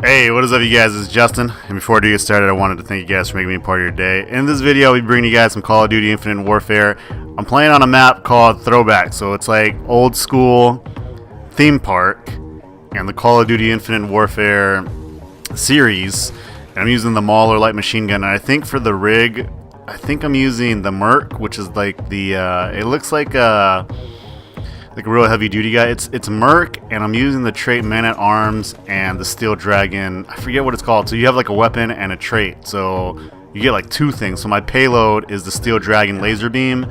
Hey, what is up, you guys? It's Justin, and before I do get started, I wanted to thank you guys for making me part of your day. In this video, I'll be bringing you guys some Call of Duty Infinite Warfare. I'm playing on a map called Throwback, so it's like old school theme park, and the Call of Duty Infinite Warfare series. And I'm using the Mauler light machine gun, and I think for the rig, I think I'm using the Merc, which is like the, it looks like a real heavy duty guy. It's Merc, and I'm using the trait Man-at-Arms and the Steel Dragon. I forget what it's called. So you have like a weapon and a trait, so you get like two things. So my payload is the Steel Dragon laser beam,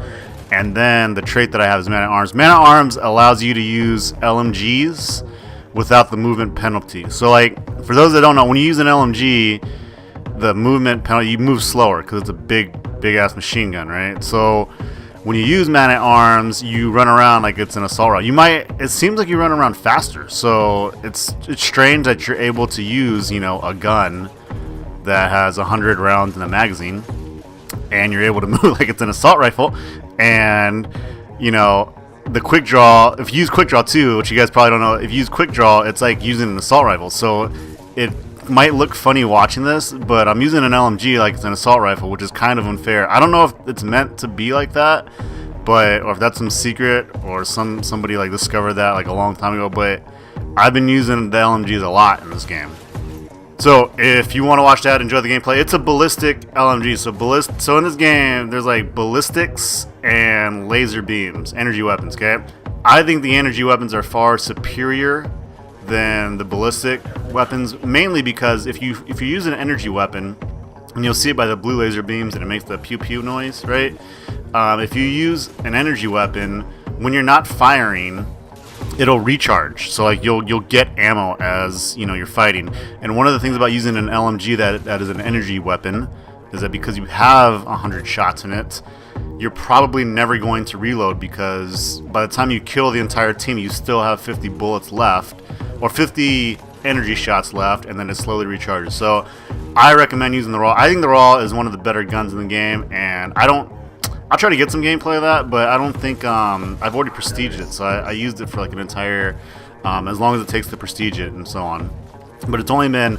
and then the trait that I have is Man-at-Arms. Man-at-Arms allows you to use LMGs without the movement penalty. So like, for those that don't know, when you use an LMG, the movement penalty, you move slower because it's a big ass machine gun, right? So when you use Man-at-Arms, you run around like it's an assault rifle. It seems like you run around faster. So it's strange that you're able to use, a gun that has 100 rounds in a magazine, and you're able to move like it's an assault rifle. And the quick draw, if you use quick draw too, which you guys probably don't know, if you use quick draw, it's like using an assault rifle. So it might look funny watching this, but I'm using an LMG like it's an assault rifle, which is kind of unfair. I don't know if it's meant to be like that, or if that's some secret, or somebody like discovered that like a long time ago, but I've been using the LMGs a lot in this game. So if you want to watch that, enjoy the gameplay. It's a ballistic LMG. So in this game, there's like ballistics and laser beams, energy weapons, okay? I think the energy weapons are far superior than the ballistic weapons, mainly because if you use an energy weapon, and you'll see it by the blue laser beams, and it makes the pew pew noise, right? If you use an energy weapon, when you're not firing, it'll recharge. So like you'll get ammo as you're fighting. And one of the things about using an LMG that is an energy weapon is that because you have 100 shots in it, you're probably never going to reload, because by the time you kill the entire team, you still have 50 bullets left, or 50 energy shots left, and then it slowly recharges. So I recommend using the Raw. I think the Raw is one of the better guns in the game, and I'll try to get some gameplay of that, but I don't think, I've already prestiged it, so I used it for like an entire, as long as it takes to prestige it and so on. But it's only been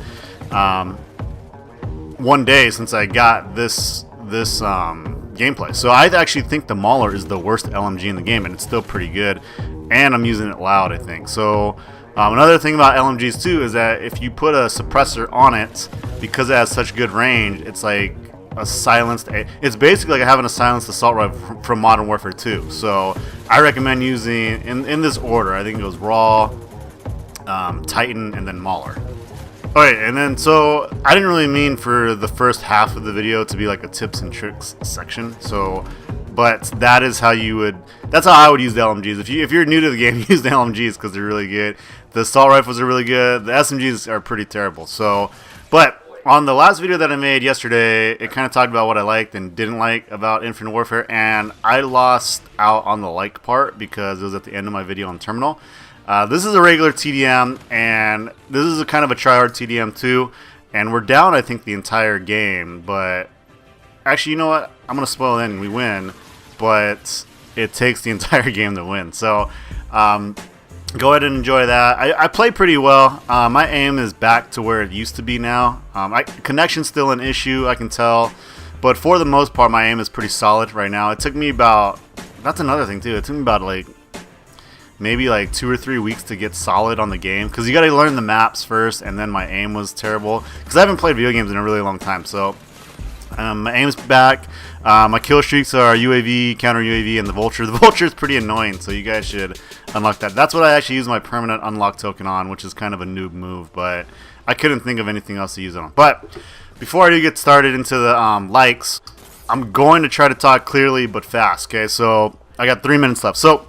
one day since I got this gameplay. So I actually think the Mauler is the worst LMG in the game, and it's still pretty good, and I'm using it loud, I think. So another thing about LMGs too is that if you put a suppressor on it, because it has such good range, it's like a silenced. It's basically like having a silenced assault rifle from Modern Warfare 2. So I recommend using in this order. I think it goes Raw, Titan, and then Mauler. Alright, and then so I didn't really mean for the first half of the video to be like a tips and tricks section. So, but that is how that's how I would use the LMGs. If you're new to the game, use the LMGs because they're really good. The assault rifles are really good. The SMGs are pretty terrible. So, but on the last video that I made yesterday, it kind of talked about what I liked and didn't like about Infinite Warfare, and I lost out on the like part because it was at the end of my video on Terminal. This is a regular TDM, and this is a kind of a tryhard TDM too, and we're down, I think, the entire game, but actually, you know what? I'm going to spoil it and we win, but it takes the entire game to win. So, go ahead and enjoy that. I play pretty well. My aim is back to where it used to be now. Connection's still an issue, I can tell, but for the most part, my aim is pretty solid right now. It took me about, that's another thing too, it took me about maybe 2 or 3 weeks to get solid on the game, because you got to learn the maps first, and then my aim was terrible, because I haven't played video games in a really long time. So my aim's back. My kill streaks are UAV, counter UAV, and the Vulture. The Vulture is pretty annoying, so you guys should unlock that. That's what I actually use my permanent unlock token on, which is kind of a noob move, but I couldn't think of anything else to use it on. But before I do get started into the likes, I'm going to try to talk clearly but fast, okay? So I got 3 minutes left. So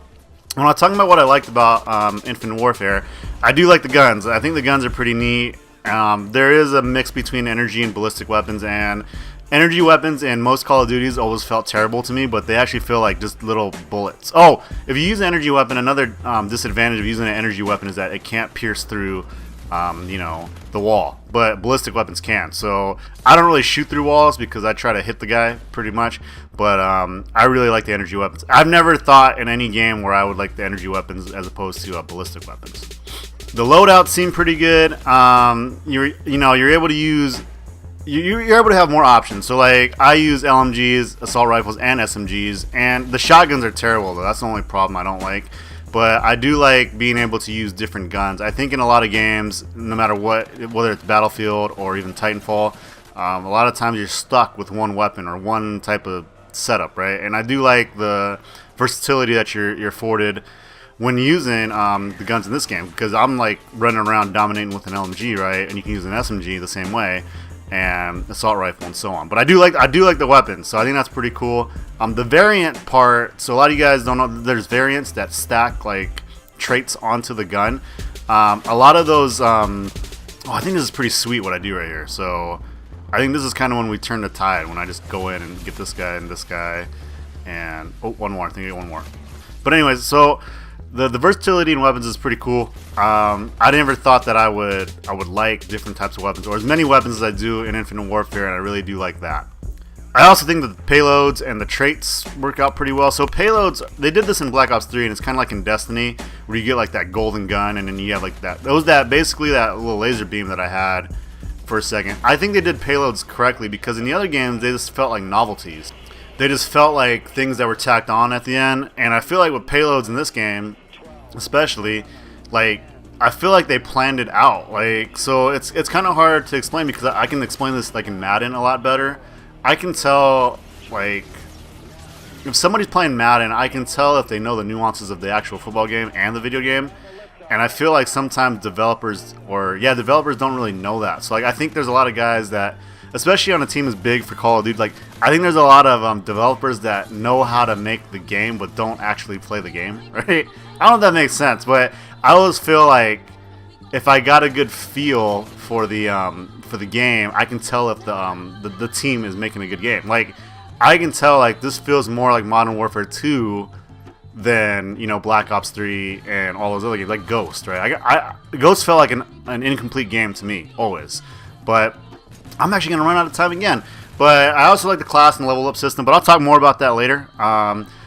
when I'm talking about what I liked about Infinite Warfare, I do like the guns. I think the guns are pretty neat. There is a mix between energy and ballistic weapons, and energy weapons in most Call of Duties always felt terrible to me, but they actually feel like just little bullets. Oh, if you use an energy weapon, another disadvantage of using an energy weapon is that it can't pierce through the wall, but ballistic weapons can. So I don't really shoot through walls because I try to hit the guy pretty much, but I really like the energy weapons. I've never thought in any game where I would like the energy weapons as opposed to ballistic weapons. The loadouts seem pretty good. You're able to use you're able to have more options. So like I use LMGs, assault rifles, and SMGs, and the shotguns are terrible though. That's the only problem I don't like. But I do like being able to use different guns. I think in a lot of games, no matter what, whether it's Battlefield or even Titanfall, a lot of times you're stuck with one weapon or one type of setup, right? And I do like the versatility that you're afforded when using the guns in this game, because I'm like running around dominating with an LMG, right? And you can use an SMG the same way, and assault rifle and so on. But I do like the weapons, so I think that's pretty cool. The variant part, so a lot of you guys don't know, there's variants that stack like traits onto the gun. A lot of those, I think this is pretty sweet what I do right here. So I think this is kind of when we turn the tide, when I just go in and get this guy and this guy, and oh, one more. I think I get one more. But anyways, so the versatility in weapons is pretty cool. I never thought that I would like different types of weapons, or as many weapons as I do in Infinite Warfare, and I really do like that. I also think that the payloads and the traits work out pretty well. So payloads, they did this in Black Ops 3, and it's kind of like in Destiny, where you get like that golden gun, and then you have like basically that little laser beam that I had for a second. I think they did payloads correctly, because in the other games they just felt like novelties. They just felt like things that were tacked on at the end, and I feel like with payloads in this game, especially, like I feel like they planned it out. Like, so it's kind of hard to explain, because I can explain this like in Madden a lot better. I can tell, like, if somebody's playing Madden, I can tell if they know the nuances of the actual football game and the video game. And I feel like sometimes developers don't really know that. So like I think there's a lot of guys that, especially on a team as big for Call of Duty, like I think there's a lot of developers that know how to make the game but don't actually play the game, right? I don't know if that makes sense, but I always feel like if I got a good feel for the game, I can tell if the team is making a good game. Like I can tell like this feels more like Modern Warfare 2 than, you know, Black Ops 3 and all those other games, like Ghost, right? Ghost felt like an incomplete game to me always, but I'm actually gonna run out of time again. But I also like the class and level up system, but I'll talk more about that later.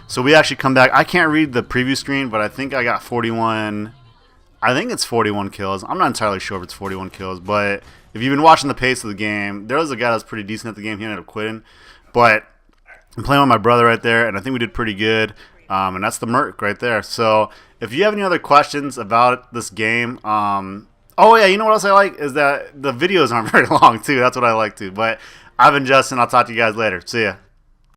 So we actually come back. I can't read the preview screen, but I think I got 41. I think it's 41 kills. I'm not entirely sure if it's 41 kills, but if you've been watching the pace of the game, there was a guy that was pretty decent at the game. He ended up quitting, but I'm playing with my brother right there, and I think we did pretty good. And that's the Merc right there. So if you have any other questions about this game, oh yeah, you know what else I like is that the videos aren't very long too. That's what I like too. But I've been Justin. I'll talk to you guys later. See ya.